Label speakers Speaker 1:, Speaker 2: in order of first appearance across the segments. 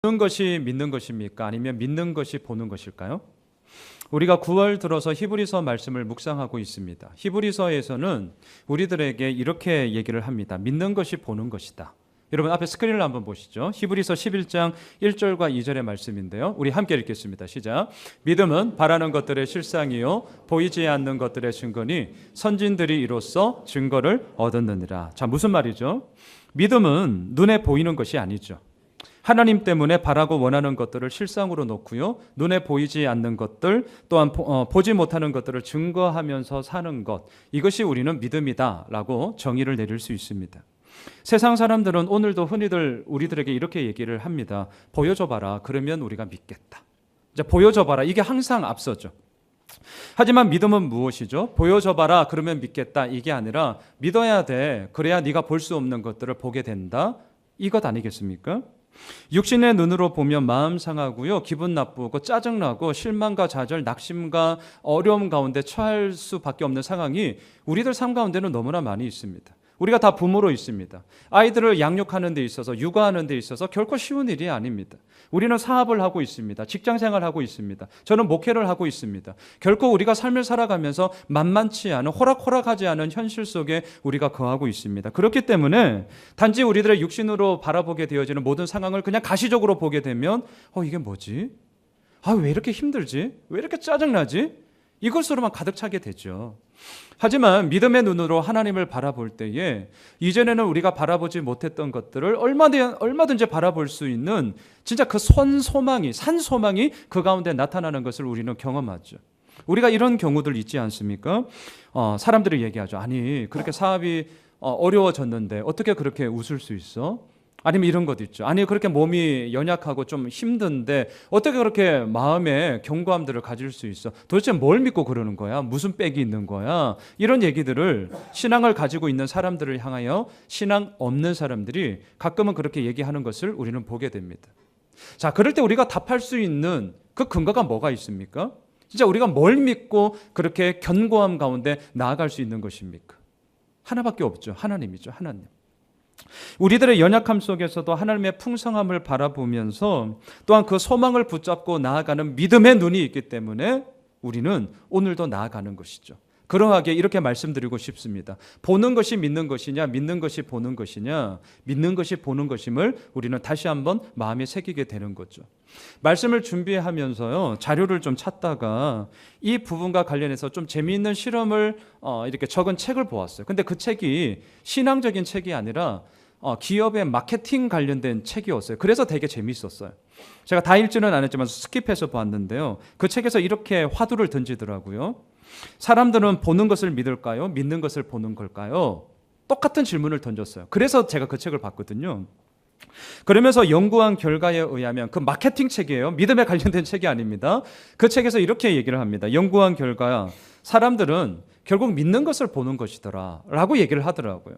Speaker 1: 보는 것이 믿는 것입니까? 아니면 믿는 것이 보는 것일까요? 우리가 9월 들어서 히브리서 말씀을 묵상하고 있습니다. 히브리서에서는 우리들에게 이렇게 얘기를 합니다. 믿는 것이 보는 것이다. 여러분 앞에 스크린을 한번 보시죠. 히브리서 11장 1절과 2절의 말씀인데요. 우리 함께 읽겠습니다. 시작. 믿음은 바라는 것들의 실상이요 보이지 않는 것들의 증거니 선진들이 이로써 증거를 얻었느니라. 자, 무슨 말이죠? 믿음은 눈에 보이는 것이 아니죠. 하나님 때문에 바라고 원하는 것들을 실상으로 놓고요. 눈에 보이지 않는 것들 또한 보지 못하는 것들을 증거하면서 사는 것. 이것이 우리는 믿음이다라고 정의를 내릴 수 있습니다. 세상 사람들은 오늘도 흔히들 우리들에게 이렇게 얘기를 합니다. 보여줘봐라. 그러면 우리가 믿겠다. 이제 보여줘봐라. 이게 항상 앞서죠. 하지만 믿음은 무엇이죠? 보여줘봐라. 그러면 믿겠다. 이게 아니라 믿어야 돼. 그래야 네가 볼 수 없는 것들을 보게 된다. 이것 아니겠습니까? 육신의 눈으로 보면 마음 상하고요, 기분 나쁘고 짜증나고 실망과 좌절, 낙심과 어려움 가운데 처할 수밖에 없는 상황이 우리들 삶 가운데는 너무나 많이 있습니다. 우리가 다 부모로 있습니다. 아이들을 양육하는 데 있어서, 육아하는 데 있어서 결코 쉬운 일이 아닙니다. 우리는 사업을 하고 있습니다. 직장생활을 하고 있습니다. 저는 목회를 하고 있습니다. 결코 우리가 삶을 살아가면서 만만치 않은, 호락호락하지 않은 현실 속에 우리가 거하고 있습니다. 그렇기 때문에 단지 우리들의 육신으로 바라보게 되어지는 모든 상황을 그냥 가시적으로 보게 되면 이게 뭐지? 왜 이렇게 힘들지? 왜 이렇게 짜증나지? 이것으로만 가득 차게 되죠. 하지만 믿음의 눈으로 하나님을 바라볼 때에 이전에는 우리가 바라보지 못했던 것들을 얼마든지 바라볼 수 있는 진짜 그 소망이, 산 소망이 그 가운데 나타나는 것을 우리는 경험하죠. 우리가 이런 경우들 있지 않습니까? 사람들이 얘기하죠. 아니, 그렇게 사업이 어려워졌는데 어떻게 그렇게 웃을 수 있어? 아니면 이런 것도 있죠. 아니, 그렇게 몸이 연약하고 좀 힘든데 어떻게 그렇게 마음에 견고함들을 가질 수 있어? 도대체 뭘 믿고 그러는 거야? 무슨 빽이 있는 거야? 이런 얘기들을 신앙을 가지고 있는 사람들을 향하여 신앙 없는 사람들이 가끔은 그렇게 얘기하는 것을 우리는 보게 됩니다. 자, 그럴 때 우리가 답할 수 있는 그 근거가 뭐가 있습니까? 진짜 우리가 뭘 믿고 그렇게 견고함 가운데 나아갈 수 있는 것입니까? 하나밖에 없죠. 하나님이죠. 하나님. 우리들의 연약함 속에서도 하나님의 풍성함을 바라보면서 또한 그 소망을 붙잡고 나아가는 믿음의 눈이 있기 때문에 우리는 오늘도 나아가는 것이죠. 그러하게 이렇게 말씀드리고 싶습니다. 보는 것이 믿는 것이냐, 믿는 것이 보는 것이냐, 믿는 것이 보는 것임을 우리는 다시 한번 마음에 새기게 되는 거죠. 말씀을 준비하면서요, 자료를 좀 찾다가 이 부분과 관련해서 좀 재미있는 실험을 이렇게 적은 책을 보았어요. 근데 그 책이 신앙적인 책이 아니라 기업의 마케팅 관련된 책이었어요. 그래서 되게 재미있었어요. 제가 다 읽지는 않았지만 스킵해서 봤는데요. 그 책에서 이렇게 화두를 던지더라고요. 사람들은 보는 것을 믿을까요? 믿는 것을 보는 걸까요? 똑같은 질문을 던졌어요. 그래서 제가 그 책을 봤거든요. 그러면서 연구한 결과에 의하면 그 마케팅 책이에요. 믿음에 관련된 책이 아닙니다. 그 책에서 이렇게 얘기를 합니다. 연구한 결과 사람들은 결국 믿는 것을 보는 것이더라 라고 얘기를 하더라고요.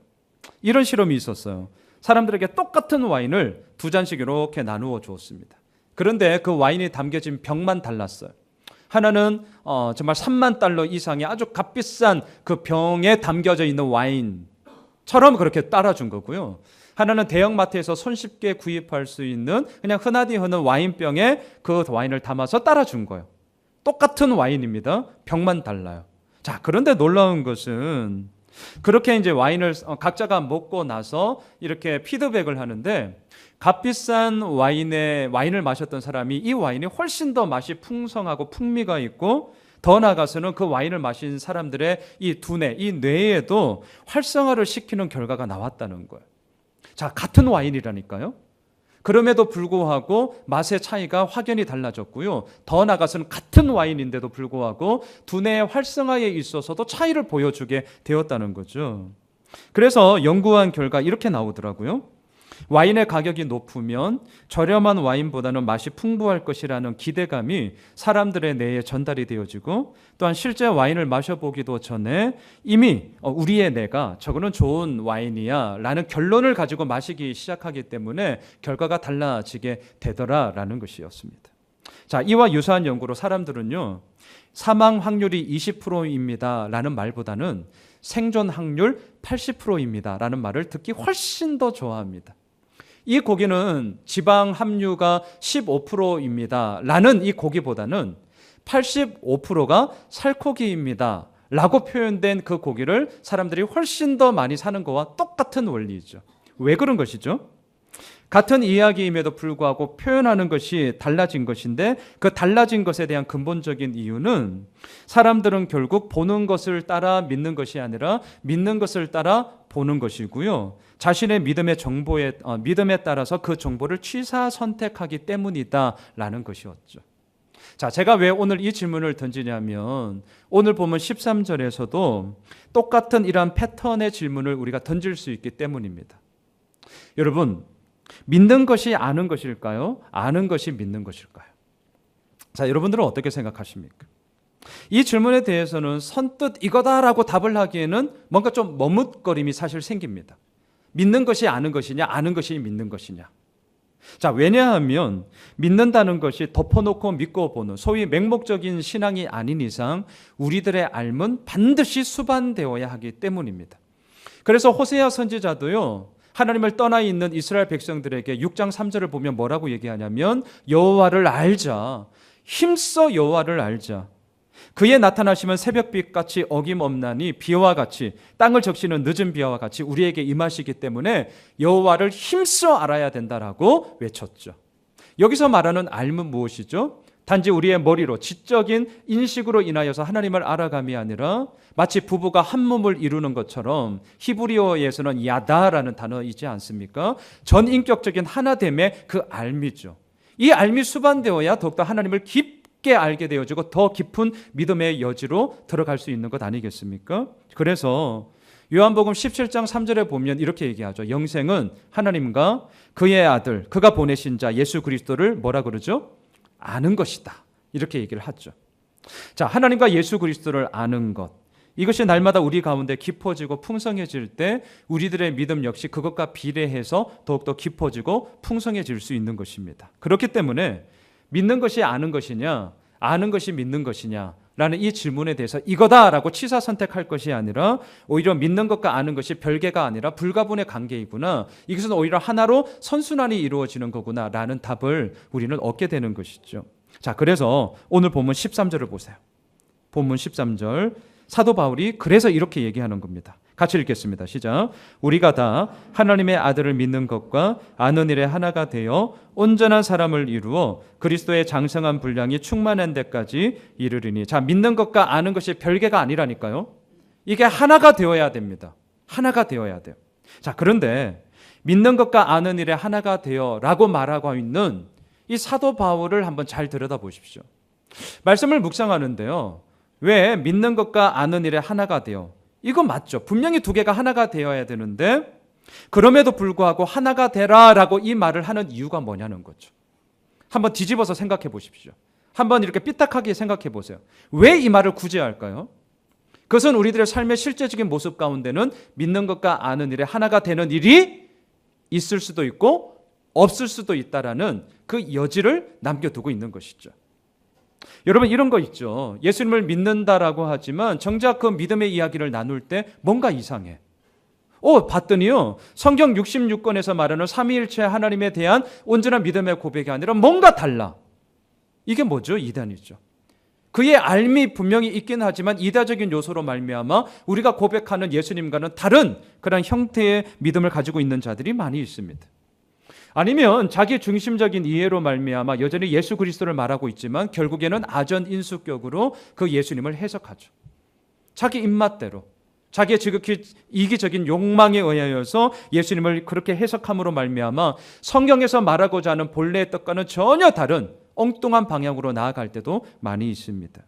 Speaker 1: 이런 실험이 있었어요. 사람들에게 똑같은 와인을 2잔씩 이렇게 나누어 주었습니다. 그런데 그 와인이 담겨진 병만 달랐어요. 하나는 정말 3만 달러 이상의 아주 값비싼 그 병에 담겨져 있는 와인처럼 그렇게 따라준 거고요. 하나는 대형마트에서 손쉽게 구입할 수 있는 그냥 흔하디 흔한 와인병에 그 와인을 담아서 따라준 거예요. 똑같은 와인입니다. 병만 달라요. 자, 그런데 놀라운 것은 그렇게 이제 와인을 각자가 먹고 나서 이렇게 피드백을 하는데 값비싼 와인을 마셨던 사람이 이 와인이 훨씬 더 맛이 풍성하고 풍미가 있고 더 나아가서는 그 와인을 마신 사람들의 이 두뇌, 이 뇌에도 활성화를 시키는 결과가 나왔다는 거예요. 자, 같은 와인이라니까요. 그럼에도 불구하고 맛의 차이가 확연히 달라졌고요. 더 나아가서는 같은 와인인데도 불구하고 두뇌의 활성화에 있어서도 차이를 보여주게 되었다는 거죠. 그래서 연구한 결과 이렇게 나오더라고요. 와인의 가격이 높으면 저렴한 와인보다는 맛이 풍부할 것이라는 기대감이 사람들의 뇌에 전달이 되어지고 또한 실제 와인을 마셔보기도 전에 이미 우리의 뇌가 저거는 좋은 와인이야 라는 결론을 가지고 마시기 시작하기 때문에 결과가 달라지게 되더라라는 것이었습니다. 자, 이와 유사한 연구로 사람들은요, 사망 확률이 20%입니다 라는 말보다는 생존 확률 80%입니다 라는 말을 듣기 훨씬 더 좋아합니다. 이 고기는 지방 함유가 15%입니다. 라는 이 고기보다는 85%가 살코기입니다. 라고 표현된 그 고기를 사람들이 훨씬 더 많이 사는 것과 똑같은 원리죠. 왜 그런 것이죠? 같은 이야기임에도 불구하고 표현하는 것이 달라진 것인데 그 달라진 것에 대한 근본적인 이유는 사람들은 결국 보는 것을 따라 믿는 것이 아니라 믿는 것을 따라 보는 것이고요. 자신의 믿음에 따라서 그 정보를 취사 선택하기 때문이다라는 것이었죠. 자, 제가 왜 오늘 이 질문을 던지냐면 오늘 보면 13절에서도 똑같은 이러한 패턴의 질문을 우리가 던질 수 있기 때문입니다. 여러분, 믿는 것이 아는 것일까요? 아는 것이 믿는 것일까요? 자, 여러분들은 어떻게 생각하십니까? 이 질문에 대해서는 선뜻 이거다라고 답을 하기에는 뭔가 좀 머뭇거림이 사실 생깁니다. 믿는 것이 아는 것이냐, 아는 것이 믿는 것이냐. 자, 왜냐하면 믿는다는 것이 덮어놓고 믿고 보는 소위 맹목적인 신앙이 아닌 이상 우리들의 삶은 반드시 수반되어야 하기 때문입니다. 그래서 호세아 선지자도요, 하나님을 떠나 있는 이스라엘 백성들에게 6장 3절을 보면 뭐라고 얘기하냐면 여호와를 알자, 힘써 여호와를 알자. 그의 나타나시면 새벽빛같이 어김없나니 비와 같이 땅을 적시는 늦은 비와 같이 우리에게 임하시기 때문에 여호와를 힘써 알아야 된다라고 외쳤죠. 여기서 말하는 알면 무엇이죠? 단지 우리의 머리로 지적인 인식으로 인하여서 하나님을 알아감이 아니라 마치 부부가 한 몸을 이루는 것처럼 히브리어에서는 야다라는 단어이지 않습니까? 전인격적인 하나됨의 그 알미죠. 이 알미 수반되어야 더욱더 하나님을 깊게 알게 되어지고 더 깊은 믿음의 여지로 들어갈 수 있는 것 아니겠습니까? 그래서 요한복음 17장 3절에 보면 이렇게 얘기하죠. 영생은 하나님과 그의 아들, 그가 보내신 자 예수 그리스도를 뭐라 그러죠? 아는 것이다. 이렇게 얘기를 하죠. 자, 하나님과 예수 그리스도를 아는 것. 이것이 날마다 우리 가운데 깊어지고 풍성해질 때 우리들의 믿음 역시 그것과 비례해서 더욱더 깊어지고 풍성해질 수 있는 것입니다. 그렇기 때문에 믿는 것이 아는 것이냐, 아는 것이 믿는 것이냐 라는 이 질문에 대해서 이거다라고 취사 선택할 것이 아니라 오히려 믿는 것과 아는 것이 별개가 아니라 불가분의 관계이구나, 이것은 오히려 하나로 선순환이 이루어지는 거구나 라는 답을 우리는 얻게 되는 것이죠. 자, 그래서 오늘 본문 13절을 보세요. 본문 13절 사도 바울이 그래서 이렇게 얘기하는 겁니다. 같이 읽겠습니다. 시작. 우리가 다 하나님의 아들을 믿는 것과 아는 일에 하나가 되어 온전한 사람을 이루어 그리스도의 장성한 분량이 충만한 데까지 이르리니. 자, 믿는 것과 아는 것이 별개가 아니라니까요. 이게 하나가 되어야 됩니다. 하나가 되어야 돼요. 자, 그런데 믿는 것과 아는 일에 하나가 되어 라고 말하고 있는 이 사도 바울을 한번 잘 들여다보십시오. 말씀을 묵상하는데요, 왜 믿는 것과 아는 일에 하나가 되어, 이거 맞죠. 분명히 두 개가 하나가 되어야 되는데 그럼에도 불구하고 하나가 되라라고 이 말을 하는 이유가 뭐냐는 거죠. 한번 뒤집어서 생각해 보십시오. 한번 이렇게 삐딱하게 생각해 보세요. 왜 이 말을 굳이 할까요? 그것은 우리들의 삶의 실제적인 모습 가운데는 믿는 것과 아는 일에 하나가 되는 일이 있을 수도 있고 없을 수도 있다라는 그 여지를 남겨두고 있는 것이죠. 여러분, 이런 거 있죠. 예수님을 믿는다라고 하지만 정작 그 믿음의 이야기를 나눌 때 뭔가 이상해. 봤더니요, 성경 66권에서 말하는 삼위일체 하나님에 대한 온전한 믿음의 고백이 아니라 뭔가 달라. 이게 뭐죠? 이단이죠. 그의 알미 분명히 있긴 하지만 이다적인 요소로 말미암아 우리가 고백하는 예수님과는 다른 그런 형태의 믿음을 가지고 있는 자들이 많이 있습니다. 아니면 자기 중심적인 이해로 말미암아 여전히 예수 그리스도를 말하고 있지만 결국에는 아전인수격으로 그 예수님을 해석하죠. 자기 입맛대로, 자기의 지극히 이기적인 욕망에 의하여서 예수님을 그렇게 해석함으로 말미암아 성경에서 말하고자 하는 본래의 뜻과는 전혀 다른 엉뚱한 방향으로 나아갈 때도 많이 있습니다.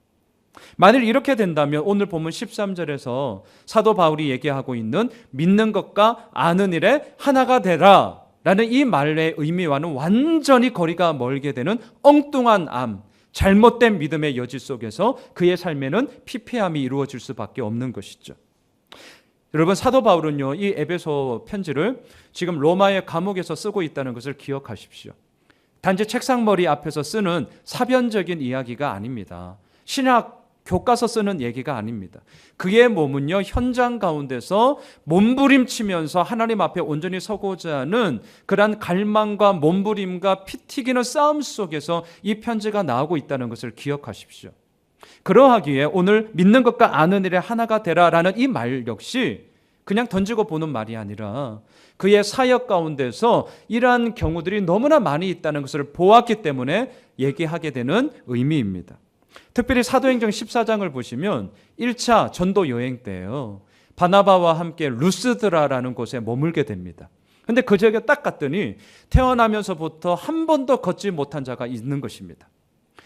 Speaker 1: 만일 이렇게 된다면 오늘 본문 13절에서 사도 바울이 얘기하고 있는 믿는 것과 아는 일에 하나가 되라 라는 이 말의 의미와는 완전히 거리가 멀게 되는 엉뚱한 잘못된 믿음의 여지 속에서 그의 삶에는 피폐함이 이루어질 수밖에 없는 것이죠. 여러분, 사도 바울은요, 이 에베소 편지를 지금 로마의 감옥에서 쓰고 있다는 것을 기억하십시오. 단지 책상머리 앞에서 쓰는 사변적인 이야기가 아닙니다. 신학 교과서 쓰는 얘기가 아닙니다. 그의 몸은요, 현장 가운데서 몸부림치면서 하나님 앞에 온전히 서고자 하는 그러한 갈망과 몸부림과 피 튀기는 싸움 속에서 이 편지가 나오고 있다는 것을 기억하십시오. 그러하기에 오늘 믿는 것과 아는 일에 하나가 되라라는 이 말 역시 그냥 던지고 보는 말이 아니라 그의 사역 가운데서 이러한 경우들이 너무나 많이 있다는 것을 보았기 때문에 얘기하게 되는 의미입니다. 특별히 사도행전 14장을 보시면 1차 전도 여행 때예요. 바나바와 함께 루스드라라는 곳에 머물게 됩니다. 근데 그 지역에 딱 갔더니 태어나면서부터 한 번도 걷지 못한 자가 있는 것입니다.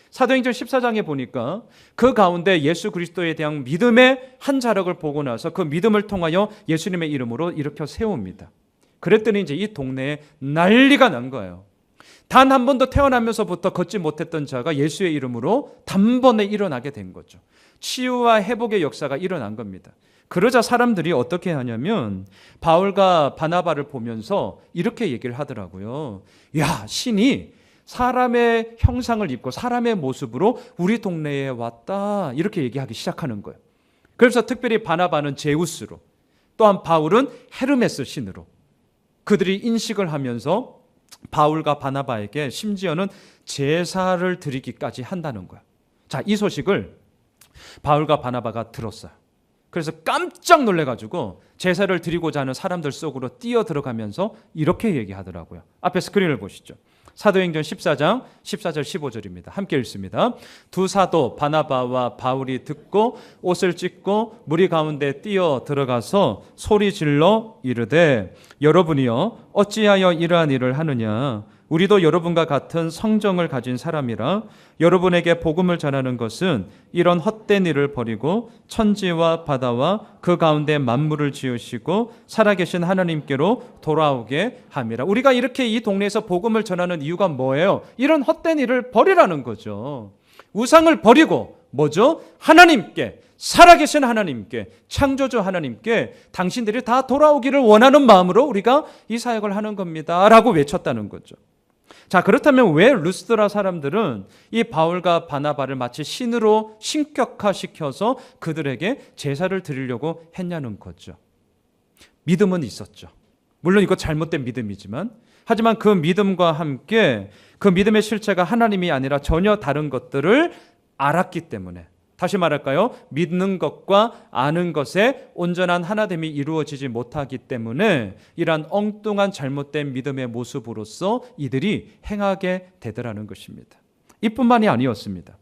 Speaker 1: 사도행전 14장에 보니까 그 가운데 예수 그리스도에 대한 믿음의 한 자락을 보고 나서 그 믿음을 통하여 예수님의 이름으로 일으켜 세웁니다. 그랬더니 이제 이 동네에 난리가 난 거예요. 단 한 번도 태어나면서부터 걷지 못했던 자가 예수의 이름으로 단번에 일어나게 된 거죠. 치유와 회복의 역사가 일어난 겁니다. 그러자 사람들이 어떻게 하냐면 바울과 바나바를 보면서 이렇게 얘기를 하더라고요. 야, 신이 사람의 형상을 입고 사람의 모습으로 우리 동네에 왔다, 이렇게 얘기하기 시작하는 거예요. 그래서 특별히 바나바는 제우스로, 또한 바울은 헤르메스 신으로 그들이 인식을 하면서 바울과 바나바에게 심지어는 제사를 드리기까지 한다는 거예요. 자, 이 소식을 바울과 바나바가 들었어요. 그래서 깜짝 놀래가지고 제사를 드리고자 하는 사람들 속으로 뛰어 들어가면서 이렇게 얘기하더라고요. 앞에 스크린을 보시죠. 사도행전 14장 14절 15절입니다. 함께 읽습니다. 두 사도 바나바와 바울이 듣고 옷을 찢고 무리 가운데 뛰어 들어가서 소리 질러 이르되 여러분이여 어찌하여 이러한 일을 하느냐. 우리도 여러분과 같은 성정을 가진 사람이라 여러분에게 복음을 전하는 것은 이런 헛된 일을 버리고 천지와 바다와 그 가운데 만물을 지으시고 살아계신 하나님께로 돌아오게 함이라. 우리가 이렇게 이 동네에서 복음을 전하는 이유가 뭐예요? 이런 헛된 일을 버리라는 거죠. 우상을 버리고 뭐죠? 하나님께, 살아계신 하나님께, 창조주 하나님께 당신들이 다 돌아오기를 원하는 마음으로 우리가 이 사역을 하는 겁니다 라고 외쳤다는 거죠. 자, 그렇다면 왜 루스드라 사람들은 이 바울과 바나바를 마치 신으로 신격화시켜서 그들에게 제사를 드리려고 했냐는 거죠. 믿음은 있었죠. 물론 이거 잘못된 믿음이지만, 하지만 그 믿음과 함께 그 믿음의 실체가 하나님이 아니라 전혀 다른 것들을 알았기 때문에, 다시 말할까요? 믿는 것과 아는 것에 온전한 하나됨이 이루어지지 못하기 때문에 이러한 엉뚱한 잘못된 믿음의 모습으로서 이들이 행하게 되더라는 것입니다. 이뿐만이 아니었습니다.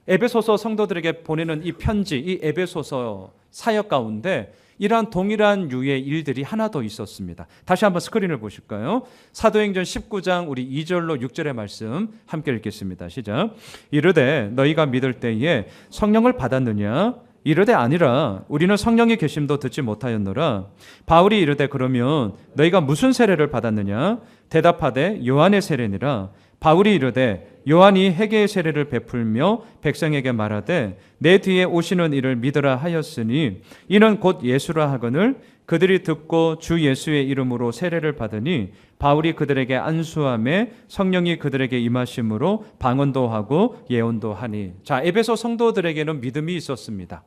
Speaker 1: 에베소서 성도들에게 보내는 이 편지, 이 에베소서 사역 가운데 이러한 동일한 유의 일들이 하나 더 있었습니다. 다시 한번 스크린을 보실까요? 사도행전 19장 우리 2절로 6절의 말씀 함께 읽겠습니다. 시작. 이르되 너희가 믿을 때에 성령을 받았느냐? 이르되 아니라 우리는 성령의 계심도 듣지 못하였노라. 바울이 이르되 그러면 너희가 무슨 세례를 받았느냐? 대답하되 요한의 세례니라. 바울이 이르되 요한이 회개의 세례를 베풀며 백성에게 말하되 내 뒤에 오시는 이를 믿으라 하였으니 이는 곧 예수라 하거늘 그들이 듣고 주 예수의 이름으로 세례를 받으니 바울이 그들에게 안수함에 성령이 그들에게 임하심으로 방언도 하고 예언도 하니. 자, 에베소 성도들에게는 믿음이 있었습니다.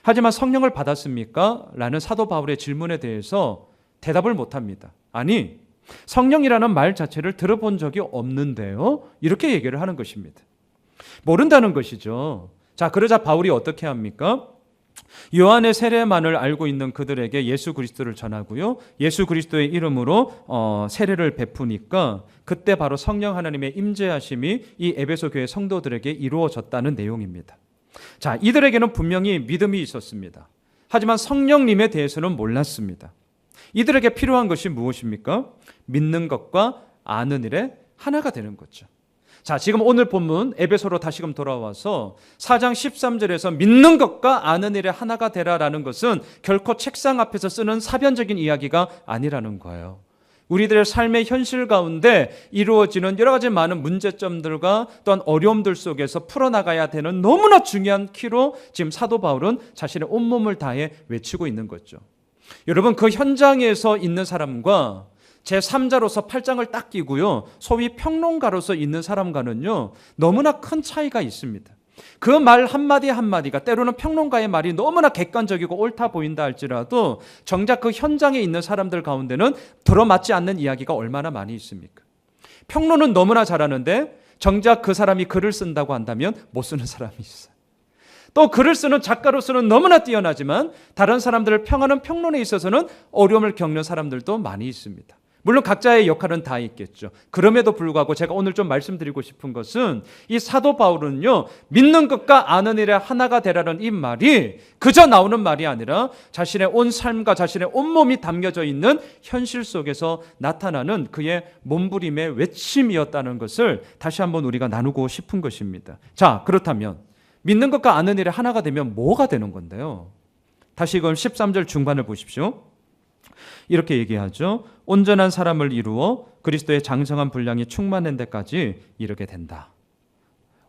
Speaker 1: 하지만 성령을 받았습니까? 라는 사도 바울의 질문에 대해서 대답을 못합니다. 아니, 성령이라는 말 자체를 들어본 적이 없는데요, 이렇게 얘기를 하는 것입니다. 모른다는 것이죠. 자, 그러자 바울이 어떻게 합니까? 요한의 세례만을 알고 있는 그들에게 예수 그리스도를 전하고요, 예수 그리스도의 이름으로 세례를 베푸니까 그때 바로 성령 하나님의 임재하심이 이 에베소 교회 성도들에게 이루어졌다는 내용입니다. 자, 이들에게는 분명히 믿음이 있었습니다. 하지만 성령님에 대해서는 몰랐습니다. 이들에게 필요한 것이 무엇입니까? 믿는 것과 아는 일에 하나가 되는 거죠. 자, 지금 오늘 본문 에베소로 다시금 돌아와서 4장 13절에서 믿는 것과 아는 일에 하나가 되라라는 것은 결코 책상 앞에서 쓰는 사변적인 이야기가 아니라는 거예요. 우리들의 삶의 현실 가운데 이루어지는 여러 가지 많은 문제점들과 또한 어려움들 속에서 풀어나가야 되는 너무나 중요한 키로 지금 사도 바울은 자신의 온몸을 다해 외치고 있는 거죠. 여러분, 그 현장에서 있는 사람과 제3자로서 팔짱을 딱 끼고요, 소위 평론가로서 있는 사람과는요 너무나 큰 차이가 있습니다. 그 말 한마디 한마디가 때로는 평론가의 말이 너무나 객관적이고 옳다 보인다 할지라도 정작 그 현장에 있는 사람들 가운데는 들어맞지 않는 이야기가 얼마나 많이 있습니까? 평론은 너무나 잘하는데 정작 그 사람이 글을 쓴다고 한다면 못 쓰는 사람이 있어요. 또 글을 쓰는 작가로서는 너무나 뛰어나지만 다른 사람들을 평하는 평론에 있어서는 어려움을 겪는 사람들도 많이 있습니다. 물론 각자의 역할은 다 있겠죠. 그럼에도 불구하고 제가 오늘 좀 말씀드리고 싶은 것은 이 사도 바울은요, 믿는 것과 아는 일에 하나가 되라는 이 말이 그저 나오는 말이 아니라 자신의 온 삶과 자신의 온몸이 담겨져 있는 현실 속에서 나타나는 그의 몸부림의 외침이었다는 것을 다시 한번 우리가 나누고 싶은 것입니다. 자, 그렇다면 믿는 것과 아는 일에 하나가 되면 뭐가 되는 건데요? 다시 이건 13절 중반을 보십시오. 이렇게 얘기하죠. 온전한 사람을 이루어 그리스도의 장성한 분량이 충만한 데까지 이르게 된다.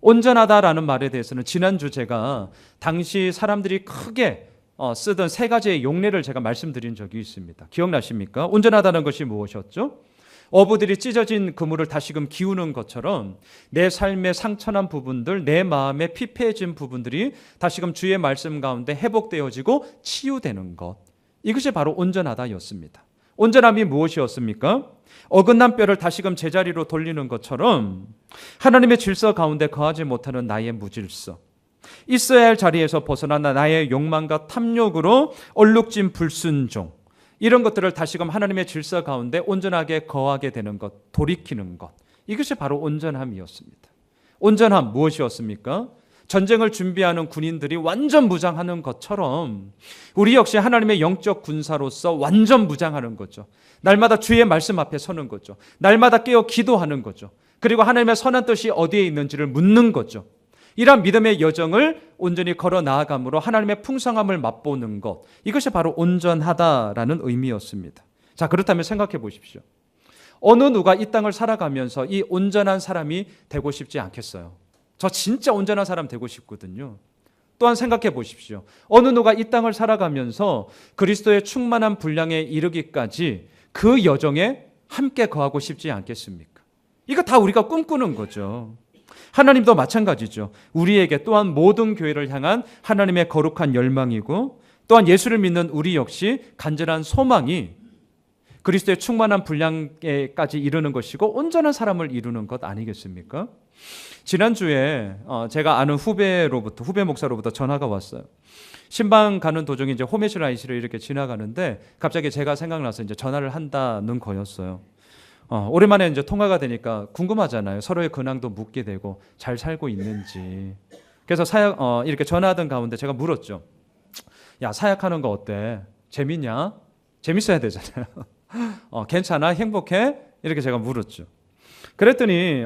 Speaker 1: 온전하다라는 말에 대해서는 지난주 제가 당시 사람들이 크게 쓰던 세 가지의 용례를 제가 말씀드린 적이 있습니다. 기억나십니까? 온전하다는 것이 무엇이었죠? 어부들이 찢어진 그물을 다시금 기우는 것처럼 내 삶의 상처난 부분들, 내 마음에 피폐해진 부분들이 다시금 주의 말씀 가운데 회복되어지고 치유되는 것. 이것이 바로 온전하다였습니다. 온전함이 무엇이었습니까? 어긋난 뼈를 다시금 제자리로 돌리는 것처럼 하나님의 질서 가운데 거하지 못하는 나의 무질서, 있어야 할 자리에서 벗어난 나의 욕망과 탐욕으로 얼룩진 불순종, 이런 것들을 다시금 하나님의 질서 가운데 온전하게 거하게 되는 것, 돌이키는 것, 이것이 바로 온전함이었습니다. 온전함 무엇이었습니까? 전쟁을 준비하는 군인들이 완전 무장하는 것처럼 우리 역시 하나님의 영적 군사로서 완전 무장하는 거죠. 날마다 주의 말씀 앞에 서는 거죠. 날마다 깨어 기도하는 거죠. 그리고 하나님의 선한 뜻이 어디에 있는지를 묻는 거죠. 이러한 믿음의 여정을 온전히 걸어 나아감으로 하나님의 풍성함을 맛보는 것, 이것이 바로 온전하다라는 의미였습니다. 자, 그렇다면 생각해 보십시오. 어느 누가 이 땅을 살아가면서 이 온전한 사람이 되고 싶지 않겠어요? 저 진짜 온전한 사람 되고 싶거든요. 또한 생각해 보십시오. 어느 누가 이 땅을 살아가면서 그리스도의 충만한 분량에 이르기까지 그 여정에 함께 거하고 싶지 않겠습니까? 이거 다 우리가 꿈꾸는 거죠. 하나님도 마찬가지죠. 우리에게 또한 모든 교회를 향한 하나님의 거룩한 열망이고 또한 예수를 믿는 우리 역시 간절한 소망이 그리스도의 충만한 분량에까지 이르는 것이고 온전한 사람을 이루는 것 아니겠습니까? 지난주에 제가 아는 후배 목사로부터 전화가 왔어요. 신방 가는 도중에 이제 호메실 IC를 이렇게 지나가는데 갑자기 제가 생각나서 이제 전화를 한다는 거였어요. 오랜만에 이제 통화가 되니까 궁금하잖아요. 서로의 근황도 묻게 되고 잘 살고 있는지. 그래서 이렇게 전화하던 가운데 제가 물었죠. 야, 사역하는 거 어때? 재밌냐? 재밌어야 되잖아요. 괜찮아? 행복해? 이렇게 제가 물었죠. 그랬더니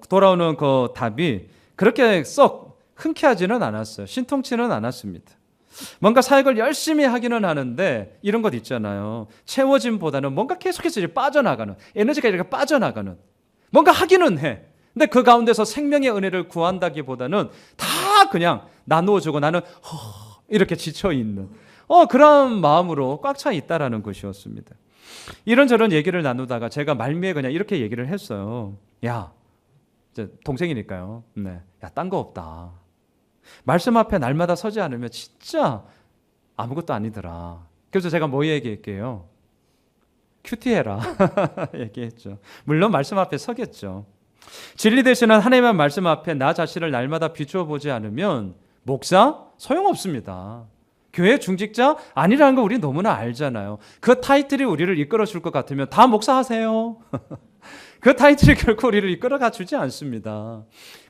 Speaker 1: 돌아오는 그 답이 그렇게 썩 흔쾌하지는 않았어요. 신통치는 않았습니다. 뭔가 사역을 열심히 하기는 하는데 이런 것 있잖아요. 채워짐보다는 뭔가 계속해서 이제 빠져나가는, 에너지가 이렇게 빠져나가는, 뭔가 하기는 해. 근데 그 가운데서 생명의 은혜를 구한다기보다는 다 그냥 나누어주고 나는 이렇게 지쳐있는 그런 마음으로 꽉 차 있다라는 것이었습니다. 이런저런 얘기를 나누다가 제가 말미에 그냥 이렇게 얘기를 했어요. 야, 이제 동생이니까요. 네. 야, 딴 거 없다. 말씀 앞에 날마다 서지 않으면 진짜 아무것도 아니더라. 그래서 제가 뭐 얘기할게요? 큐티해라 얘기했죠. 물론 말씀 앞에 서겠죠. 진리 되시는 하나님의 말씀 앞에 나 자신을 날마다 비추어 보지 않으면 목사? 소용없습니다. 교회 중직자? 아니라는 거 우리 너무나 알잖아요. 그 타이틀이 우리를 이끌어 줄 것 같으면 다 목사하세요. 그 타이틀이 결코 우리를 이끌어가 주지 않습니다.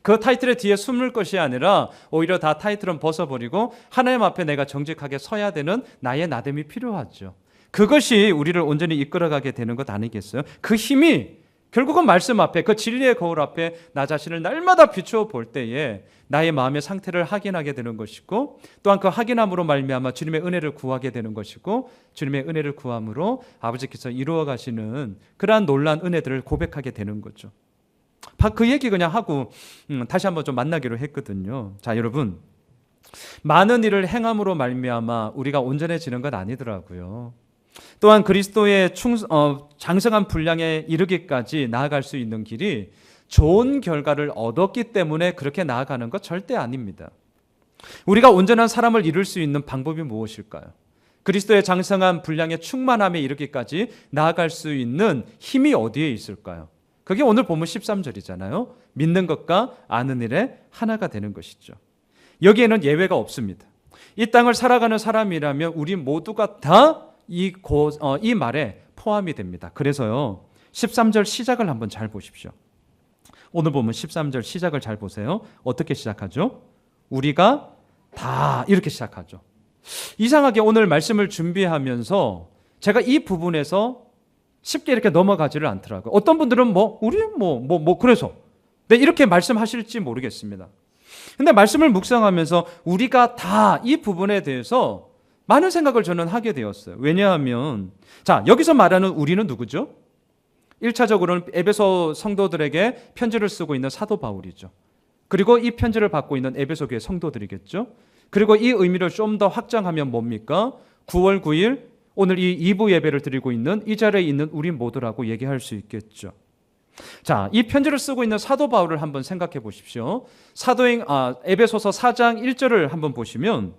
Speaker 1: 그 타이틀의 뒤에 숨을 것이 아니라 오히려 다 타이틀은 벗어버리고 하나님 앞에 내가 정직하게 서야 되는 나의 나됨이 필요하죠. 그것이 우리를 온전히 이끌어가게 되는 것 아니겠어요? 그 힘이 결국은 말씀 앞에, 그 진리의 거울 앞에 나 자신을 날마다 비추어 볼 때에 나의 마음의 상태를 확인하게 되는 것이고 또한 그 확인함으로 말미암아 주님의 은혜를 구하게 되는 것이고 주님의 은혜를 구함으로 아버지께서 이루어 가시는 그러한 놀라운 은혜들을 고백하게 되는 거죠. 그 얘기 그냥 하고 다시 한번 좀 만나기로 했거든요. 자, 여러분, 많은 일을 행함으로 말미암아 우리가 온전해지는 건 아니더라고요. 또한 그리스도의 장성한 분량에 이르기까지 나아갈 수 있는 길이 좋은 결과를 얻었기 때문에 그렇게 나아가는 것 절대 아닙니다. 우리가 온전한 사람을 이룰 수 있는 방법이 무엇일까요? 그리스도의 장성한 분량의 충만함에 이르기까지 나아갈 수 있는 힘이 어디에 있을까요? 그게 오늘 본문 13절이잖아요. 믿는 것과 아는 일에 하나가 되는 것이죠. 여기에는 예외가 없습니다. 이 땅을 살아가는 사람이라면 우리 모두가 다 이 말에 포함이 됩니다. 그래서요, 13절 시작을 한번 잘 보십시오. 오늘 보면 13절 시작을 잘 보세요. 어떻게 시작하죠? 우리가 다 이렇게 시작하죠. 이상하게 오늘 말씀을 준비하면서 제가 이 부분에서 쉽게 이렇게 넘어가지를 않더라고요. 어떤 분들은 우리 그래서 이렇게 말씀하실지 모르겠습니다. 근데 말씀을 묵상하면서 우리가 다 이 부분에 대해서 많은 생각을 저는 하게 되었어요. 왜냐하면 여기서 말하는 우리는 누구죠? 1차적으로는 에베소 성도들에게 편지를 쓰고 있는 사도 바울이죠. 그리고 이 편지를 받고 있는 에베소 교회 성도들이겠죠. 그리고 이 의미를 좀 더 확장하면 뭡니까? 9월 9일 오늘 이 2부 예배를 드리고 있는 이 자리에 있는 우리 모두라고 얘기할 수 있겠죠. 이 편지를 쓰고 있는 사도 바울을 한번 생각해 보십시오. 에베소서 4장 1절을 한번 보시면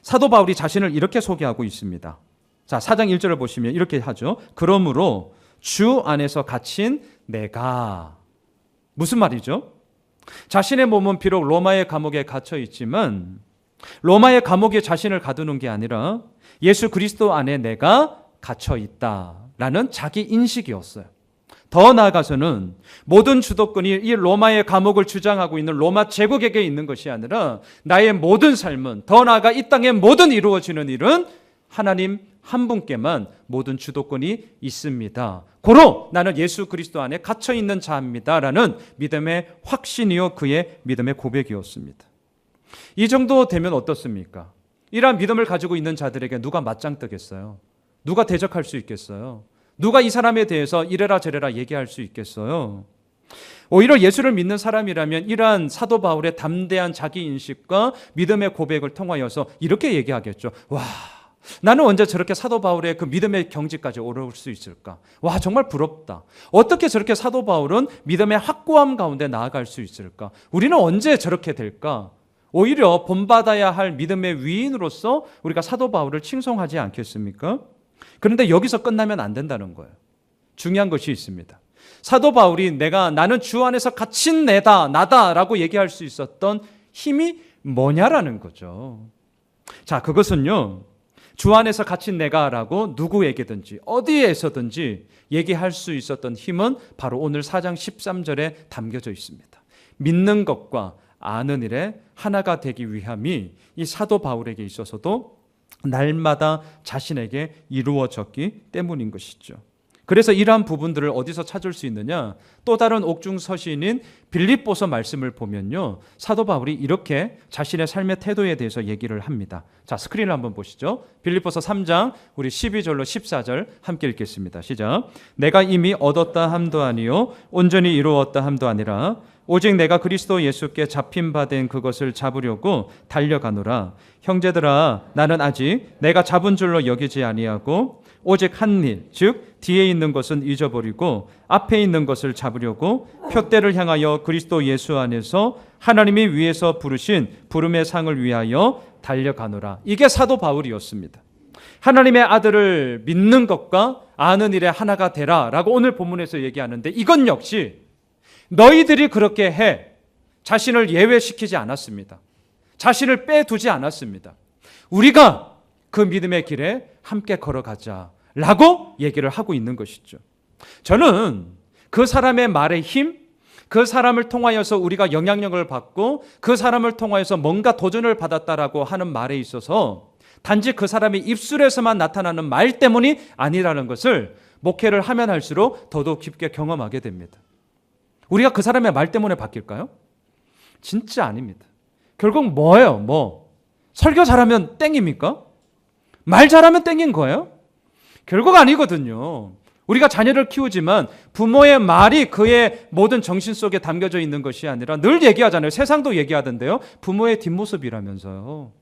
Speaker 1: 사도 바울이 자신을 이렇게 소개하고 있습니다. 4장 1절을 보시면 이렇게 하죠. 그러므로 주 안에서 갇힌 내가, 무슨 말이죠? 자신의 몸은 비록 로마의 감옥에 갇혀 있지만 로마의 감옥에 자신을 가두는 게 아니라 예수 그리스도 안에 내가 갇혀 있다라는 자기 인식이었어요. 더 나아가서는 모든 주도권이 이 로마의 감옥을 주장하고 있는 로마 제국에게 있는 것이 아니라 나의 모든 삶은, 더 나아가 이 땅에 모든 이루어지는 일은 하나님 한 분께만 모든 주도권이 있습니다. 고로 나는 예수 그리스도 안에 갇혀 있는 자입니다라는 믿음의 확신이요 그의 믿음의 고백이었습니다. 이 정도 되면 어떻습니까? 이러한 믿음을 가지고 있는 자들에게 누가 맞짱 뜨겠어요? 누가 대적할 수 있겠어요? 누가 이 사람에 대해서 이래라 저래라 얘기할 수 있겠어요? 오히려 예수를 믿는 사람이라면 이러한 사도 바울의 담대한 자기인식과 믿음의 고백을 통하여서 이렇게 얘기하겠죠. 와, 나는 언제 저렇게 사도 바울의 그 믿음의 경지까지 오를 수 있을까? 와, 정말 부럽다. 어떻게 저렇게 사도 바울은 믿음의 확고함 가운데 나아갈 수 있을까? 우리는 언제 저렇게 될까? 오히려 본받아야 할 믿음의 위인으로서 우리가 사도 바울을 칭송하지 않겠습니까? 그런데 여기서 끝나면 안 된다는 거예요. 중요한 것이 있습니다. 사도 바울이 나는 주 안에서 갇힌 나다라고 얘기할 수 있었던 힘이 뭐냐라는 거죠. 그것은요, 주 안에서 갇힌 내가라고 누구에게든지 어디에서든지 얘기할 수 있었던 힘은 바로 오늘 4장 13절에 담겨져 있습니다. 믿는 것과 아는 일에 하나가 되기 위함이 이 사도 바울에게 있어서도 날마다 자신에게 이루어졌기 때문인 것이죠. 그래서 이러한 부분들을 어디서 찾을 수 있느냐? 또 다른 옥중 서신인 빌립보서 말씀을 보면요, 사도 바울이 이렇게 자신의 삶의 태도에 대해서 얘기를 합니다. 스크린을 한번 보시죠. 빌립보서 3장 우리 12절로 14절 함께 읽겠습니다. 시작. 내가 이미 얻었다 함도 아니요 온전히 이루었다 함도 아니라 오직 내가 그리스도 예수께 잡힌 바 된 그것을 잡으려고 달려가노라. 형제들아, 나는 아직 내가 잡은 줄로 여기지 아니하고 오직 한 일, 즉 뒤에 있는 것은 잊어버리고 앞에 있는 것을 잡으려고 표대를 향하여 그리스도 예수 안에서 하나님이 위에서 부르신 부름의 상을 위하여 달려가노라. 이게 사도 바울이었습니다. 하나님의 아들을 믿는 것과 아는 일에 하나가 되라 라고 오늘 본문에서 얘기하는데, 이건 역시 너희들이 그렇게 해 자신을 예외시키지 않았습니다. 자신을 빼두지 않았습니다. 우리가 그 믿음의 길에 함께 걸어가자라고 얘기를 하고 있는 것이죠. 저는 그 사람의 말의 힘, 그 사람을 통하여서 우리가 영향력을 받고 그 사람을 통하여서 뭔가 도전을 받았다라고 하는 말에 있어서 단지 그 사람의 입술에서만 나타나는 말 때문이 아니라는 것을 목회를 하면 할수록 더더욱 깊게 경험하게 됩니다. 우리가 그 사람의 말 때문에 바뀔까요? 진짜 아닙니다. 결국 뭐예요? 설교 잘하면 땡입니까? 말 잘하면 땡인 거예요? 결국 아니거든요. 우리가 자녀를 키우지만 부모의 말이 그의 모든 정신 속에 담겨져 있는 것이 아니라 늘 얘기하잖아요. 세상도 얘기하던데요. 부모의 뒷모습이라면서요.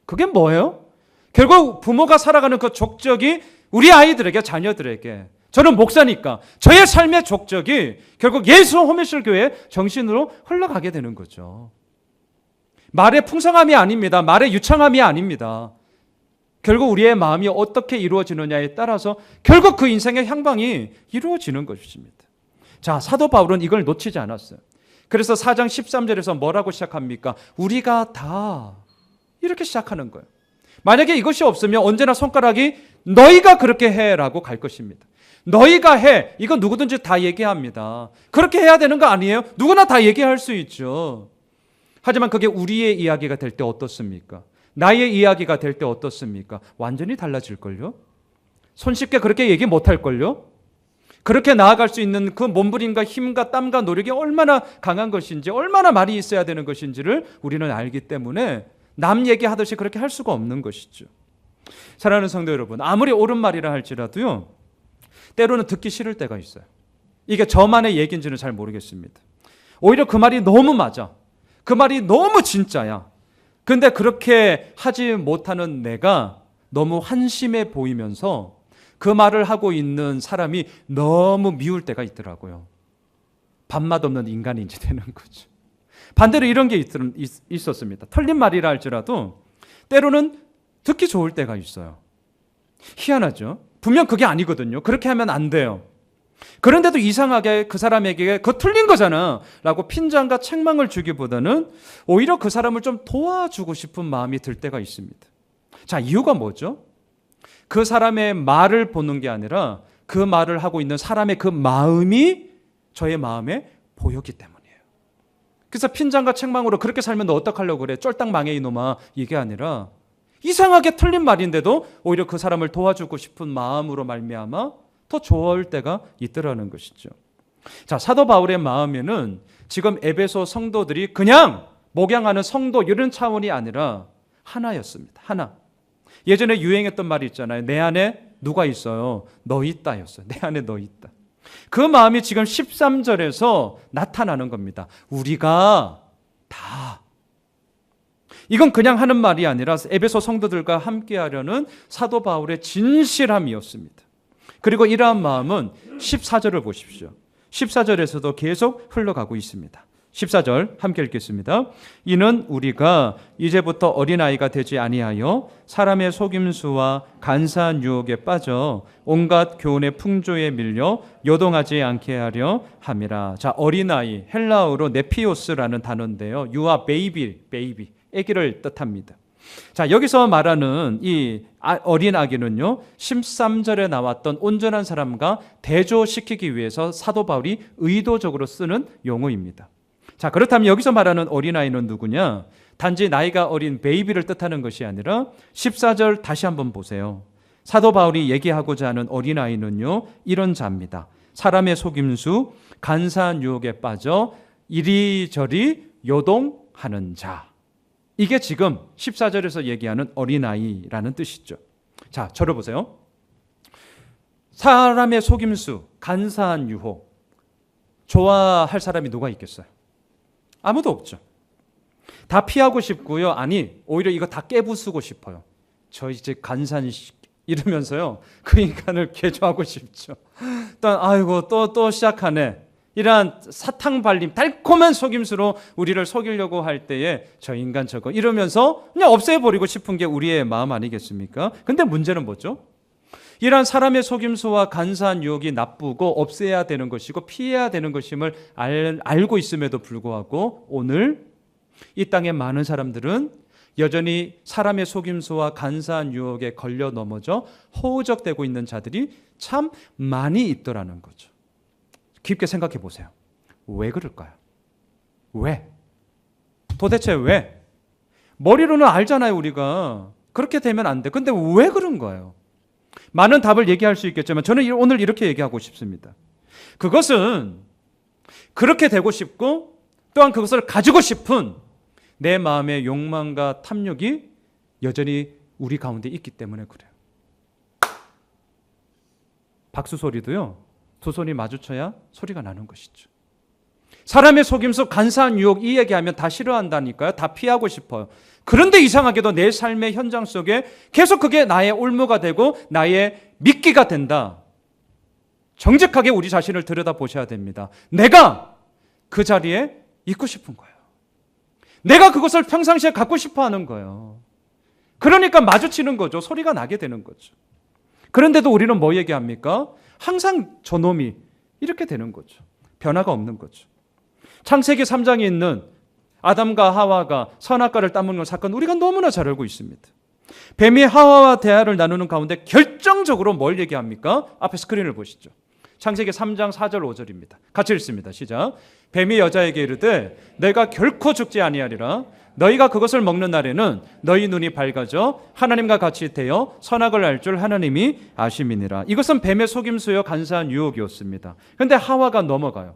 Speaker 1: 그게 뭐예요? 결국 부모가 살아가는 그 족적이 우리 아이들에게, 자녀들에게 저는 목사니까 저의 삶의 족적이 결국 예수 호메실 교회 정신으로 흘러가게 되는 거죠. 말의 풍성함이 아닙니다. 말의 유창함이 아닙니다. 결국 우리의 마음이 어떻게 이루어지느냐에 따라서 결국 그 인생의 향방이 이루어지는 것입니다. 자, 사도 바울은 이걸 놓치지 않았어요. 그래서 4장 13절에서 뭐라고 시작합니까? 우리가 다 이렇게 시작하는 거예요. 만약에 이것이 없으면 언제나 손가락이 너희가 그렇게 해라고 갈 것입니다. 너희가 해. 이건 누구든지 다 얘기합니다. 그렇게 해야 되는 거 아니에요? 누구나 다 얘기할 수 있죠. 하지만 그게 우리의 이야기가 될 때 어떻습니까? 나의 이야기가 될 때 어떻습니까? 완전히 달라질걸요? 손쉽게 그렇게 얘기 못할걸요? 그렇게 나아갈 수 있는 그 몸부림과 힘과 땀과 노력이 얼마나 강한 것인지, 얼마나 말이 있어야 되는 것인지를 우리는 알기 때문에 남 얘기하듯이 그렇게 할 수가 없는 것이죠. 사랑하는 성도 여러분, 아무리 옳은 말이라 할지라도요, 때로는 듣기 싫을 때가 있어요. 이게 저만의 얘기인지는 잘 모르겠습니다. 오히려 그 말이 너무 맞아. 그 말이 너무 진짜야. 근데 그렇게 하지 못하는 내가 너무 한심해 보이면서 그 말을 하고 있는 사람이 너무 미울 때가 있더라고요. 밥맛 없는 인간인지 되는 거죠. 반대로 이런 게 있었습니다. 틀린 말이라 할지라도 때로는 듣기 좋을 때가 있어요. 희한하죠? 분명 그게 아니거든요. 그렇게 하면 안 돼요. 그런데도 이상하게 그 사람에게 그거 틀린 거잖아 라고 핀잔과 책망을 주기보다는 오히려 그 사람을 좀 도와주고 싶은 마음이 들 때가 있습니다. 자, 이유가 뭐죠? 그 사람의 말을 보는 게 아니라 그 말을 하고 있는 사람의 그 마음이 저의 마음에 보였기 때문이에요. 그래서 핀잔과 책망으로 그렇게 살면 너 어떡하려고 그래? 쫄딱 망해 이놈아. 이게 아니라 이상하게 틀린 말인데도 오히려 그 사람을 도와주고 싶은 마음으로 말미암아 더 좋을 때가 있더라는 것이죠. 자, 사도 바울의 마음에는 지금 에베소 성도들이 그냥 목양하는 성도 이런 차원이 아니라 하나였습니다. 하나. 예전에 유행했던 말이 있잖아요. 내 안에 누가 있어요? 너 있다였어요. 내 안에 너 있다. 그 마음이 지금 13절에서 나타나는 겁니다. 우리가 다. 이건 그냥 하는 말이 아니라 에베소 성도들과 함께하려는 사도 바울의 진실함이었습니다. 그리고 이러한 마음은 14절을 보십시오. 14절에서도 계속 흘러가고 있습니다. 14절 함께 읽겠습니다. 이는 우리가 이제부터 어린아이가 되지 아니하여 사람의 속임수와 간사한 유혹에 빠져 온갖 교훈의 풍조에 밀려 요동하지 않게 하려 함이라. 자, 어린아이, 헬라어로 네피오스라는 단어인데요. 유아 베이비, 아기를 뜻합니다. 자, 여기서 말하는 이 어린 아기는요, 13절에 나왔던 온전한 사람과 대조시키기 위해서 사도 바울이 의도적으로 쓰는 용어입니다. 자, 그렇다면 여기서 말하는 어린아이는 누구냐? 단지 나이가 어린 베이비를 뜻하는 것이 아니라 14절 다시 한번 보세요. 사도 바울이 얘기하고자 하는 어린아이는요, 이런 자입니다. 사람의 속임수, 간사한 유혹에 빠져 이리저리 요동하는 자. 이게 지금 14절에서 얘기하는 어린아이라는 뜻이죠. 자, 저를 보세요. 사람의 속임수, 간사한 유혹, 좋아할 사람이 누가 있겠어요? 아무도 없죠. 다 피하고 싶고요. 아니, 오히려 이거 다 깨부수고 싶어요. 저 이제 간사한 이러면서요, 그 인간을 개조하고 싶죠. 또 아이고 또 시작하네. 이러한 사탕 발림, 달콤한 속임수로 우리를 속이려고 할 때에 저 인간 저거 이러면서 그냥 없애버리고 싶은 게 우리의 마음 아니겠습니까? 근데 문제는 뭐죠? 이러한 사람의 속임수와 간사한 유혹이 나쁘고 없애야 되는 것이고 피해야 되는 것임을 알고 있음에도 불구하고 오늘 이 땅의 많은 사람들은 여전히 사람의 속임수와 간사한 유혹에 걸려 넘어져 허우적대고 있는 자들이 참 많이 있더라는 거죠. 깊게 생각해 보세요. 왜 그럴까요? 왜? 도대체 왜? 머리로는 알잖아요, 우리가. 그렇게 되면 안 돼. 근데 왜 그런 거예요? 많은 답을 얘기할 수 있겠지만 저는 오늘 이렇게 얘기하고 싶습니다. 그것은 그렇게 되고 싶고 또한 그것을 가지고 싶은 내 마음의 욕망과 탐욕이 여전히 우리 가운데 있기 때문에 그래요. 박수 소리도요, 두 손이 마주쳐야 소리가 나는 것이죠. 사람의 속임수, 간사한 유혹 이 얘기하면 다 싫어한다니까요. 다 피하고 싶어요. 그런데 이상하게도 내 삶의 현장 속에 계속 그게 나의 올무가 되고 나의 미끼가 된다. 정직하게 우리 자신을 들여다보셔야 됩니다. 내가 그 자리에 있고 싶은 거예요. 내가 그것을 평상시에 갖고 싶어 하는 거예요. 그러니까 마주치는 거죠. 소리가 나게 되는 거죠. 그런데도 우리는 뭐 얘기합니까? 항상 저놈이 이렇게 되는 거죠. 변화가 없는 거죠. 창세기 3장에 있는 아담과 하와가 선악과를 따먹는 사건 우리가 너무나 잘 알고 있습니다. 뱀이 하와와 대화를 나누는 가운데 결정적으로 뭘 얘기합니까? 앞에 스크린을 보시죠. 창세기 3장 4절 5절입니다. 같이 읽습니다. 시작. 뱀이 여자에게 이르되 내가 결코 죽지 아니하리라. 너희가 그것을 먹는 날에는 너희 눈이 밝아져 하나님과 같이 되어 선악을 알 줄 하나님이 아심이니라. 이것은 뱀의 속임수요 간사한 유혹이었습니다. 그런데 하와가 넘어가요.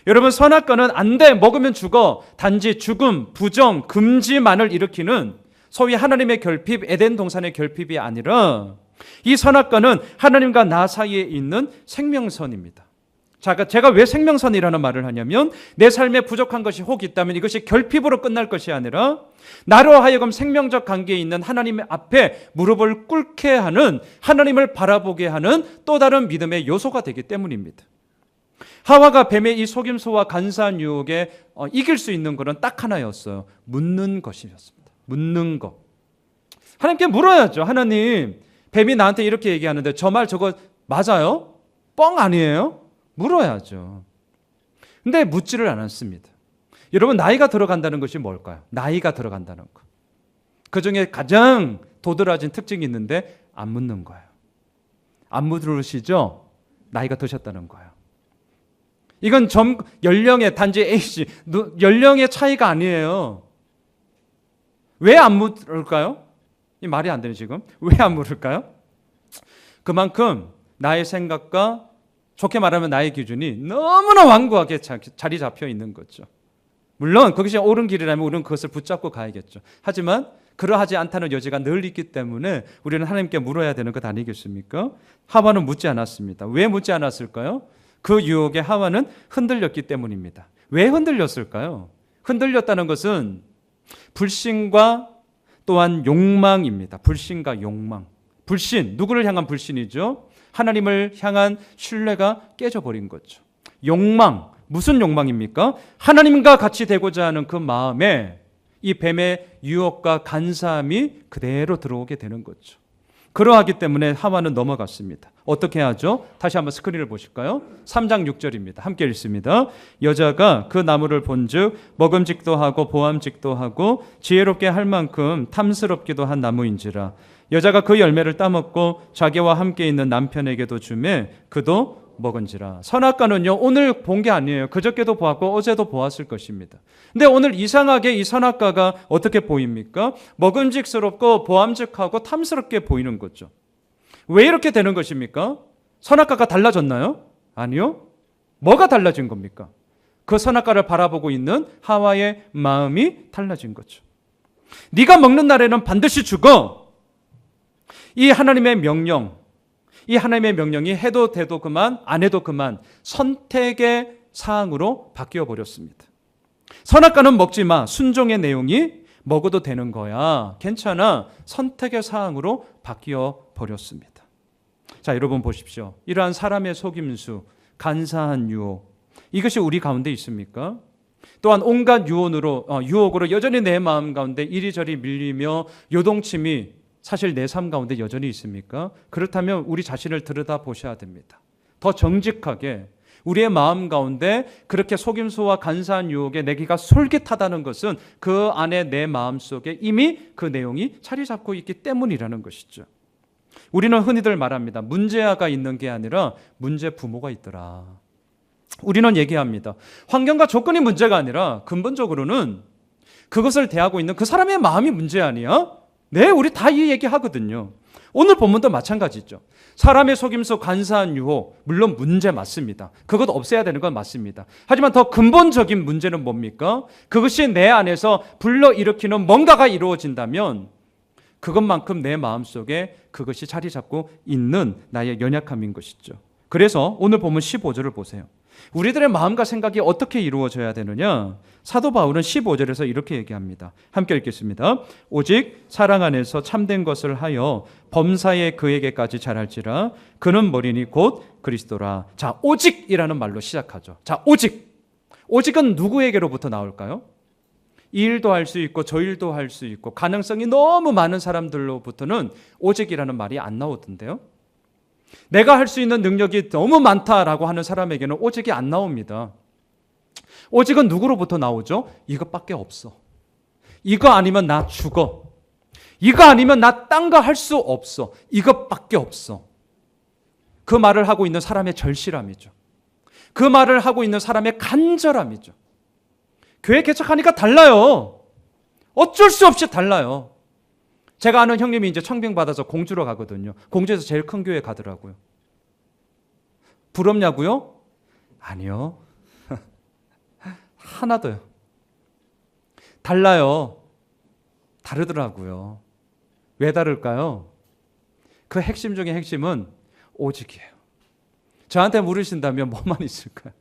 Speaker 1: 여러분, 선악과는 안 돼, 먹으면 죽어, 단지 죽음, 부정, 금지만을 일으키는 소위 하나님의 결핍, 에덴 동산의 결핍이 아니라 이 선악과는 하나님과 나 사이에 있는 생명선입니다. 자, 제가 왜 생명선이라는 말을 하냐면 내 삶에 부족한 것이 혹 있다면 이것이 결핍으로 끝날 것이 아니라 나로 하여금 생명적 관계에 있는 하나님 앞에 무릎을 꿇게 하는, 하나님을 바라보게 하는 또 다른 믿음의 요소가 되기 때문입니다. 하와가 뱀의 이 속임수와 간사한 유혹에 이길 수 있는 것은 딱 하나였어요. 묻는 것이었습니다. 묻는 것. 하나님께 물어야죠. 하나님, 뱀이 나한테 이렇게 얘기하는데 저 말 저거 맞아요? 뻥 아니에요? 물어야죠. 근데 묻지를 않았습니다. 여러분, 나이가 들어간다는 것이 뭘까요? 나이가 들어간다는 것. 그중에 가장 도드라진 특징이 있는데 안 묻는 거예요. 안 물으시죠? 나이가 드셨다는 거예요. 이건 연령의 단지 에이지, 연령의 차이가 아니에요. 왜 안 물을까요? 이 말이 안 되네 지금. 왜 안 물을까요? 그만큼 나의 생각과 좋게 말하면 나의 기준이 너무나 완고하게 자리 잡혀 있는 거죠. 물론 그것이 옳은 길이라면 우리는 그것을 붙잡고 가야겠죠. 하지만 그러하지 않다는 여지가 늘 있기 때문에 우리는 하나님께 물어야 되는 것 아니겠습니까? 하와는 묻지 않았습니다. 왜 묻지 않았을까요? 그 유혹에 하와는 흔들렸기 때문입니다. 왜 흔들렸을까요? 흔들렸다는 것은 불신과 또한 욕망입니다. 불신과 욕망. 불신, 누구를 향한 불신이죠? 하나님을 향한 신뢰가 깨져버린 거죠. 욕망, 무슨 욕망입니까? 하나님과 같이 되고자 하는 그 마음에 이 뱀의 유혹과 간사함이 그대로 들어오게 되는 거죠. 그러하기 때문에 하와는 넘어갔습니다. 어떻게 하죠? 다시 한번 스크린을 보실까요? 3장 6절입니다. 함께 읽습니다. 여자가 그 나무를 본즉 먹음직도 하고 보암직도 하고 지혜롭게 할 만큼 탐스럽기도 한 나무인지라. 여자가 그 열매를 따먹고 자기와 함께 있는 남편에게도 주매 그도 먹은지라. 선악과는요, 오늘 본 게 아니에요. 그저께도 보았고 어제도 보았을 것입니다. 근데 오늘 이상하게 이 선악과가 어떻게 보입니까? 먹음직스럽고 보암직하고 탐스럽게 보이는 거죠. 왜 이렇게 되는 것입니까? 선악과가 달라졌나요? 아니요. 뭐가 달라진 겁니까? 그 선악과를 바라보고 있는 하와의 마음이 달라진 거죠. 네가 먹는 날에는 반드시 죽어. 이 하나님의 명령, 이 하나님의 명령이 해도 돼도 그만, 안 해도 그만 선택의 사항으로 바뀌어 버렸습니다. 선악과는 먹지 마. 순종의 내용이 먹어도 되는 거야. 괜찮아. 선택의 사항으로 바뀌어 버렸습니다. 자, 여러분 보십시오. 이러한 사람의 속임수, 간사한 유혹, 이것이 우리 가운데 있습니까? 또한 온갖 유혹으로 여전히 내 마음 가운데 이리저리 밀리며 요동침이 사실 내 삶 가운데 여전히 있습니까? 그렇다면 우리 자신을 들여다보셔야 됩니다. 더 정직하게 우리의 마음 가운데 그렇게 속임수와 간사한 유혹에 내 귀가 솔깃하다는 것은 그 안에 내 마음 속에 이미 그 내용이 자리 잡고 있기 때문이라는 것이죠. 우리는 흔히들 말합니다. 문제아가 있는 게 아니라 문제 부모가 있더라. 우리는 얘기합니다. 환경과 조건이 문제가 아니라 근본적으로는 그것을 대하고 있는 그 사람의 마음이 문제 아니야? 네, 우리 다 이 얘기 하거든요. 오늘 본문도 마찬가지죠. 사람의 속임수, 간사한 유혹, 물론 문제 맞습니다. 그것 없애야 되는 건 맞습니다. 하지만 더 근본적인 문제는 뭡니까? 그것이 내 안에서 불러일으키는 뭔가가 이루어진다면 그것만큼 내 마음속에 그것이 자리 잡고 있는 나의 연약함인 것이죠. 그래서 오늘 본문 15절을 보세요. 우리들의 마음과 생각이 어떻게 이루어져야 되느냐? 사도 바울은 15절에서 이렇게 얘기합니다. 함께 읽겠습니다. 오직 사랑 안에서 참된 것을 하여 범사에 그에게까지 자랄지라. 그는 머리니 곧 그리스도라. 자, 오직이라는 말로 시작하죠. 자, 오직. 오직은 누구에게로부터 나올까요? 이 일도 할 수 있고 저 일도 할 수 있고 가능성이 너무 많은 사람들로부터는 오직이라는 말이 안 나오던데요. 내가 할 수 있는 능력이 너무 많다라고 하는 사람에게는 오직이 안 나옵니다. 오직은 누구로부터 나오죠? 이것밖에 없어. 이거 아니면 나 죽어. 이거 아니면 나 딴 거 할 수 없어. 이것밖에 없어. 그 말을 하고 있는 사람의 절실함이죠. 그 말을 하고 있는 사람의 간절함이죠. 교회 개척하니까 달라요. 어쩔 수 없이 달라요. 제가 아는 형님이 이제 청빙 받아서 공주로 가거든요. 공주에서 제일 큰 교회 가더라고요. 부럽냐고요? 아니요. 하나도요. 달라요. 다르더라고요. 왜 다를까요? 그 핵심 중에 핵심은 오직이에요. 저한테 물으신다면 뭐만 있을까요?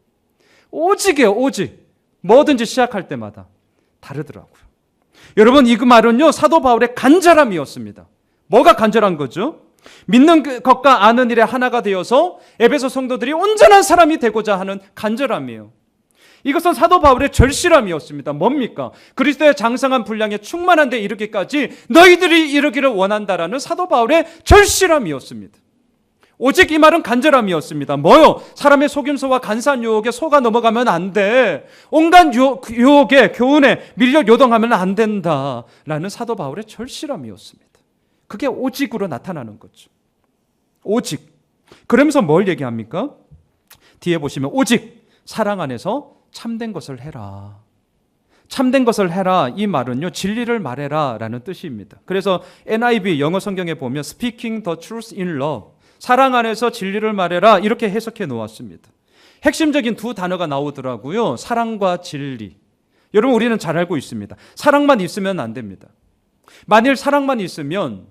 Speaker 1: 오직이에요. 오직. 뭐든지 시작할 때마다 다르더라고요. 여러분, 이 말은요, 사도 바울의 간절함이었습니다. 뭐가 간절한 거죠? 믿는 것과 아는 일에 하나가 되어서 에베소 성도들이 온전한 사람이 되고자 하는 간절함이에요. 이것은 사도 바울의 절실함이었습니다. 뭡니까? 그리스도의 장성한 분량에 충만한 데 이르기까지 너희들이 이르기를 원한다라는 사도 바울의 절실함이었습니다. 오직 이 말은 간절함이었습니다. 뭐요? 사람의 속임수와 간사한 유혹에 속아 넘어가면 안 돼. 온갖 유혹에 교훈에 밀려 요동하면 안 된다라는 사도 바울의 절실함이었습니다. 그게 오직으로 나타나는 거죠. 오직. 그러면서 뭘 얘기합니까? 뒤에 보시면 오직 사랑 안에서 참된 것을 해라. 참된 것을 해라. 이 말은요, 진리를 말해라 라는 뜻입니다. 그래서 NIV 영어 성경에 보면 Speaking the truth in love, 사랑 안에서 진리를 말해라, 이렇게 해석해 놓았습니다. 핵심적인 두 단어가 나오더라고요. 사랑과 진리. 여러분, 우리는 잘 알고 있습니다. 사랑만 있으면 안 됩니다. 만일 사랑만 있으면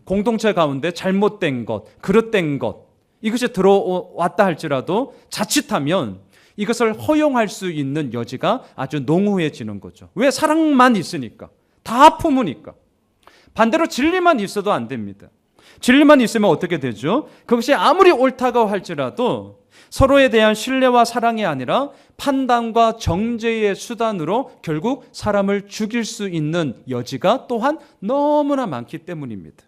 Speaker 1: 공동체 가운데 잘못된 것, 그릇된 것, 이것이 들어왔다 할지라도 자칫하면 이것을 허용할 수 있는 여지가 아주 농후해지는 거죠. 왜? 사랑만 있으니까. 다 품으니까. 반대로 진리만 있어도 안 됩니다. 진리만 있으면 어떻게 되죠? 그것이 아무리 옳다고 할지라도 서로에 대한 신뢰와 사랑이 아니라 판단과 정죄의 수단으로 결국 사람을 죽일 수 있는 여지가 또한 너무나 많기 때문입니다.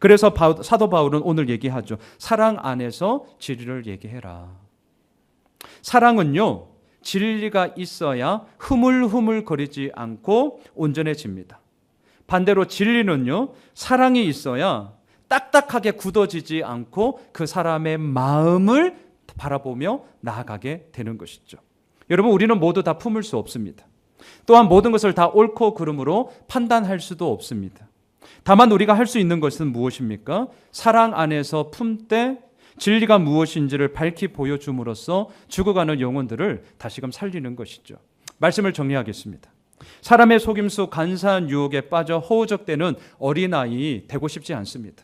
Speaker 1: 그래서 사도 바울은 오늘 얘기하죠. 사랑 안에서 진리를 얘기해라. 사랑은요, 진리가 있어야 흐물흐물거리지 않고 온전해집니다. 반대로 진리는요, 사랑이 있어야 딱딱하게 굳어지지 않고 그 사람의 마음을 바라보며 나아가게 되는 것이죠. 여러분, 우리는 모두 다 품을 수 없습니다. 또한 모든 것을 다 옳고 그름으로 판단할 수도 없습니다. 다만 우리가 할 수 있는 것은 무엇입니까? 사랑 안에서 품되 진리가 무엇인지를 밝히 보여줌으로써 죽어가는 영혼들을 다시금 살리는 것이죠. 말씀을 정리하겠습니다. 사람의 속임수, 간사한 유혹에 빠져 허우적대는 어린아이 되고 싶지 않습니다.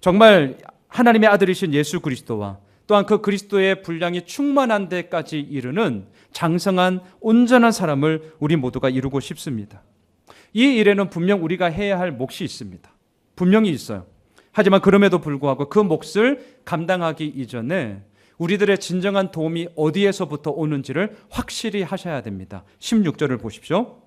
Speaker 1: 정말 하나님의 아들이신 예수 그리스도와 또한 그 그리스도의 분량이 충만한 데까지 이르는 장성한 온전한 사람을 우리 모두가 이루고 싶습니다. 이 일에는 분명 우리가 해야 할 몫이 있습니다. 분명히 있어요. 하지만 그럼에도 불구하고 그 몫을 감당하기 이전에 우리들의 진정한 도움이 어디에서부터 오는지를 확실히 하셔야 됩니다. 16절을 보십시오.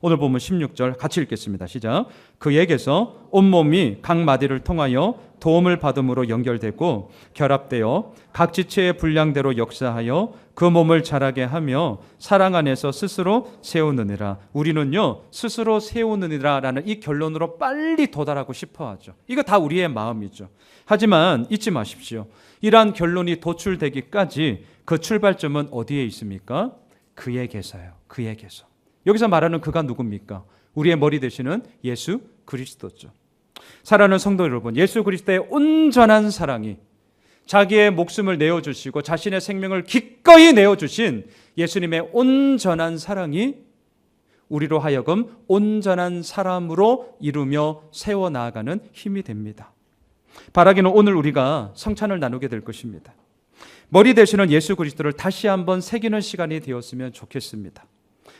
Speaker 1: 오늘 보면 16절 같이 읽겠습니다. 시작. 그에게서 온몸이 각 마디를 통하여 도움을 받음으로 연결되고 결합되어 각 지체의 분량대로 역사하여 그 몸을 자라게 하며 사랑 안에서 스스로 세우느니라. 우리는요, 스스로 세우느니라 라는 이 결론으로 빨리 도달하고 싶어 하죠. 이거 다 우리의 마음이죠. 하지만 잊지 마십시오. 이러한 결론이 도출되기까지 그 출발점은 어디에 있습니까? 그에게서요. 그에게서. 여기서 말하는 그가 누굽니까? 우리의 머리 되시는 예수 그리스도죠. 사랑하는 성도 여러분, 예수 그리스도의 온전한 사랑이 자기의 목숨을 내어주시고 자신의 생명을 기꺼이 내어주신 예수님의 온전한 사랑이 우리로 하여금 온전한 사람으로 이루며 세워나가는 힘이 됩니다. 바라기는 오늘 우리가 성찬을 나누게 될 것입니다. 머리 되시는 예수 그리스도를 다시 한번 새기는 시간이 되었으면 좋겠습니다.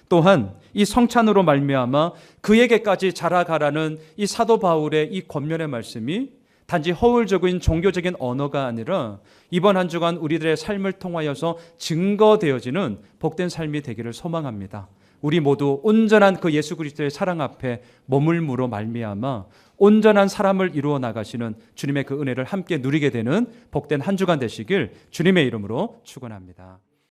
Speaker 1: 또한 이 성찬으로 말미암아 그에게까지 자라가라는 이 사도 바울의 이 권면의 말씀이 단지 허울적인 종교적인 언어가 아니라 이번 한 주간 우리들의 삶을 통하여서 증거되어지는 복된 삶이 되기를 소망합니다. 우리 모두 온전한 그 예수 그리스도의 사랑 앞에 머물므로 말미암아 온전한 사람을 이루어 나가시는 주님의 그 은혜를 함께 누리게 되는 복된 한 주간 되시길 주님의 이름으로 축원합니다.